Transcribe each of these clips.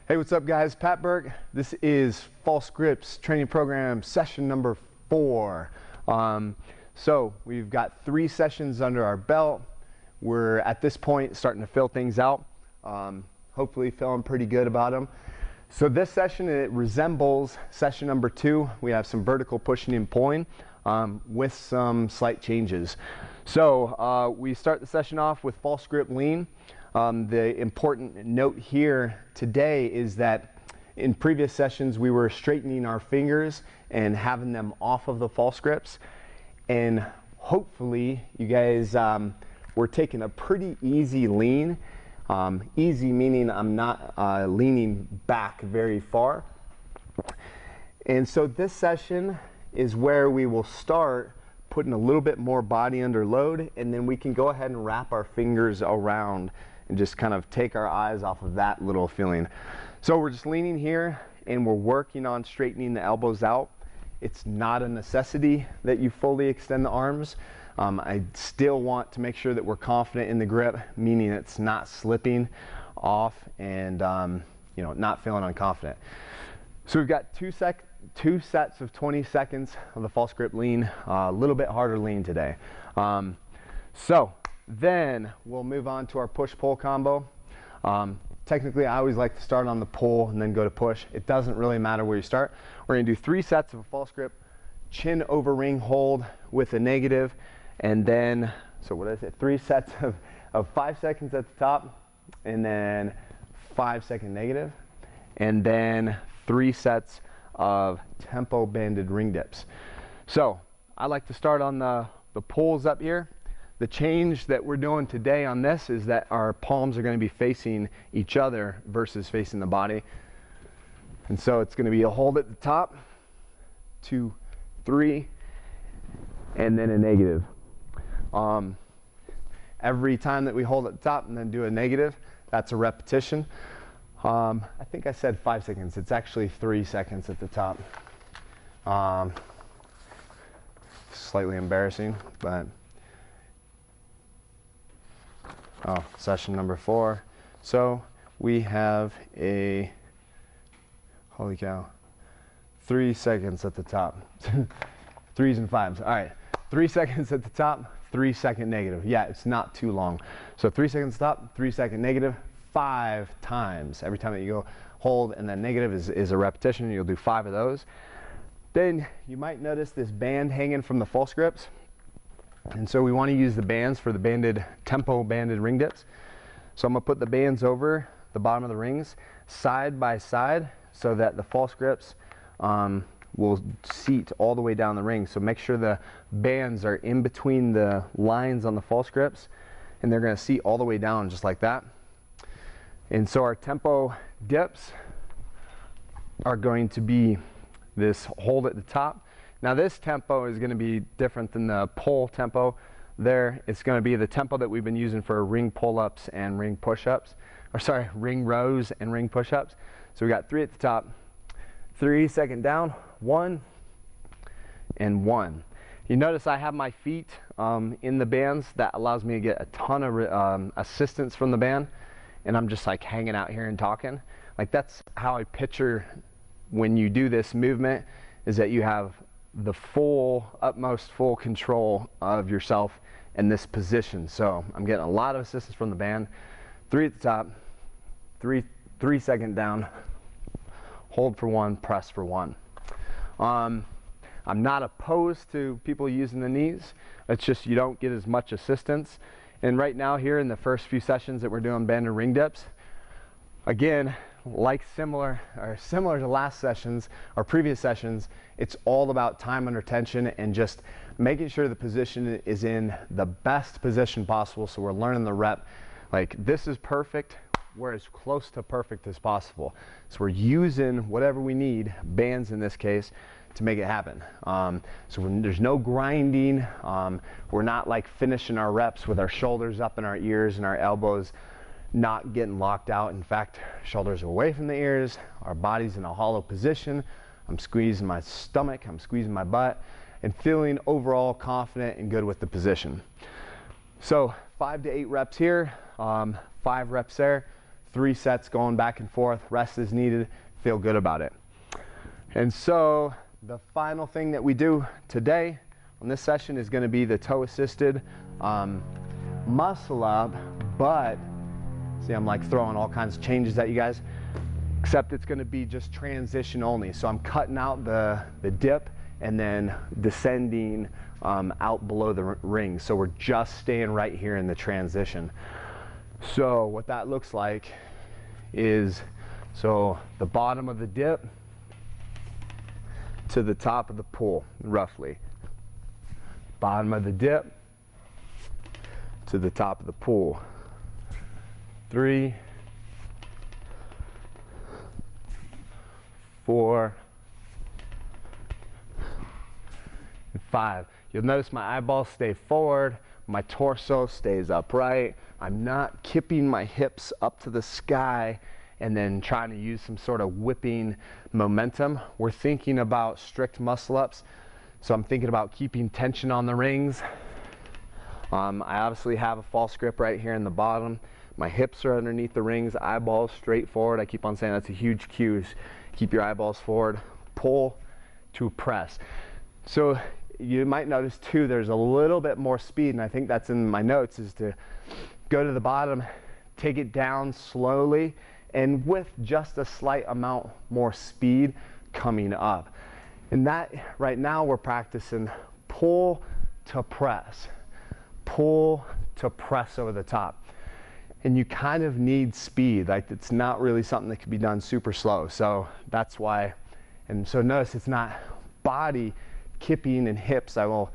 Hey, what's up guys? Pat Burke. This is False Grips Training Program session number 4. So we've got 3 sessions under our belt. We're at this point starting to fill things out. Hopefully feeling pretty good about them. So this session, it resembles session number 2. We have some vertical pushing and pulling with some slight changes. So we start the session off with false grip lean. The important note here today is that in previous sessions we were straightening our fingers and having them off of the false grips, and hopefully you guys were taking a pretty easy lean. Easy meaning I'm not leaning back very far. And so this session is where we will start putting a little bit more body under load, and then we can go ahead and wrap our fingers around and just kind of take our eyes off of that little feeling. So we're just leaning here and we're working on straightening the elbows out. It's not a necessity that you fully extend the arms. I still want to make sure that we're confident in the grip, meaning it's not slipping off and not feeling unconfident. So we've got two sets of 20 seconds of the false grip lean, a little bit harder lean today. So then we'll move on to our push-pull combo. Technically, I always like to start on the pull and then go to push. It doesn't really matter where you start. We're gonna do 3 sets of a false grip, chin over ring hold with a negative, and then, so what is it? 3 sets of 5 seconds at the top, and then 5-second negative, and then 3 sets of tempo banded ring dips. So I like to start on the pulls up here. The change that we're doing today on this is that our palms are going to be facing each other versus facing the body. And so it's going to be a hold at the top, 2, 3, and then a negative. Every time that we hold at the top and then do a negative, that's a repetition. I think I said 5 seconds. It's actually 3 seconds at the top. Slightly embarrassing, but session number 4. So we have a, holy cow, 3 seconds at the top. 3s and 5s. All right, 3 seconds at the top, 3-second negative. Yeah, it's not too long. So 3 seconds top, 3-second negative, 5 times. Every time that you go hold and then negative is a repetition. You'll do 5 of those. Then you might notice this band hanging from the false grips. And so we want to use the bands for the tempo banded ring dips. So I'm going to put the bands over the bottom of the rings side by side so that the false grips will seat all the way down the ring. So make sure the bands are in between the lines on the false grips, and they're going to seat all the way down just like that. And so our tempo dips are going to be this hold at the top. Now this tempo is going to be different than the pull tempo. There, it's going to be the tempo that we've been using for ring pull-ups and ring push-ups, or sorry, ring rows and ring push-ups. So we got 3 at the top, 3-second down, 1, and 1. You notice I have my feet in the bands. That allows me to get a ton of assistance from the band, and I'm just like hanging out here and talking. Like that's how I picture when you do this movement, is that you have the utmost full control of yourself in this position. So I'm getting a lot of assistance from the band. 3 at the top, 3-second down, hold for 1, press for 1. I'm not opposed to people using the knees. It's just you don't get as much assistance. And right now here in the first few sessions that we're doing banded ring dips, again, like similar to last sessions or previous sessions, it's all about time under tension and just making sure the position is in the best position possible. So we're learning the rep. Like this is perfect, we're as close to perfect as possible. So we're using whatever we need, bands in this case, to make it happen. So there's no grinding. We're not like finishing our reps with our shoulders up in our ears and our elbows not getting locked out. In fact, shoulders away from the ears, our body's in a hollow position. I'm squeezing my stomach, I'm squeezing my butt, and feeling overall confident and good with the position. So 5 to 8 reps here, 5 reps there, 3 sets going back and forth, rest is needed, feel good about it. And so the final thing that we do today on this session is going to be the toe assisted muscle up, but see, I'm like throwing all kinds of changes at you guys, except it's going to be just transition only. So I'm cutting out the dip and then descending out below the ring. So we're just staying right here in the transition. So what that looks like is, so the bottom of the dip to the top of the pull, roughly. Bottom of the dip to the top of the pull. 3, 4, and 5. You'll notice my eyeballs stay forward, my torso stays upright. I'm not kipping my hips up to the sky and then trying to use some sort of whipping momentum. We're thinking about strict muscle ups. So I'm thinking about keeping tension on the rings. I obviously have a false grip right here in the bottom. My hips are underneath the rings, eyeballs straight forward. I keep on saying that's a huge cue. Keep your eyeballs forward, pull to press. So you might notice too, there's a little bit more speed, and I think that's in my notes, is to go to the bottom, take it down slowly, and with just a slight amount more speed coming up. And that, right now we're practicing pull to press. Pull to press over the top. And you kind of need speed. Like, it's not really something that can be done super slow. So that's why, and so notice it's not body kipping and hips. I will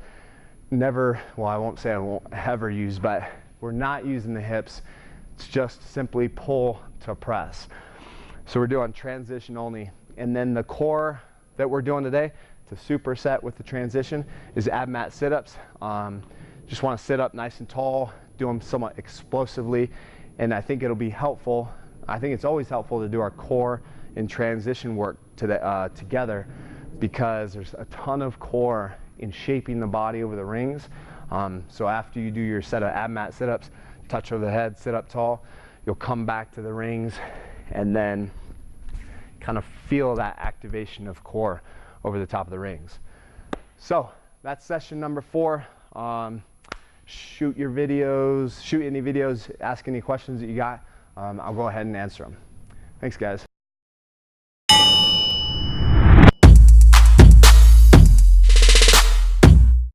never, well, I won't say I won't ever use, but we're not using the hips. It's just simply pull to press. So we're doing transition only. And then the core that we're doing today, to superset with the transition, is ab mat sit-ups. Just want to sit up nice and tall, do them somewhat explosively, and I think it'll be helpful. I think it's always helpful to do our core and transition work together, because there's a ton of core in shaping the body over the rings. So after you do your set of ab mat sit-ups, touch over the head, sit up tall, you'll come back to the rings and then kind of feel that activation of core over the top of the rings. So that's session number 4. Shoot your videos, shoot any videos, ask any questions that you got. I'll go ahead and answer them. Thanks, guys.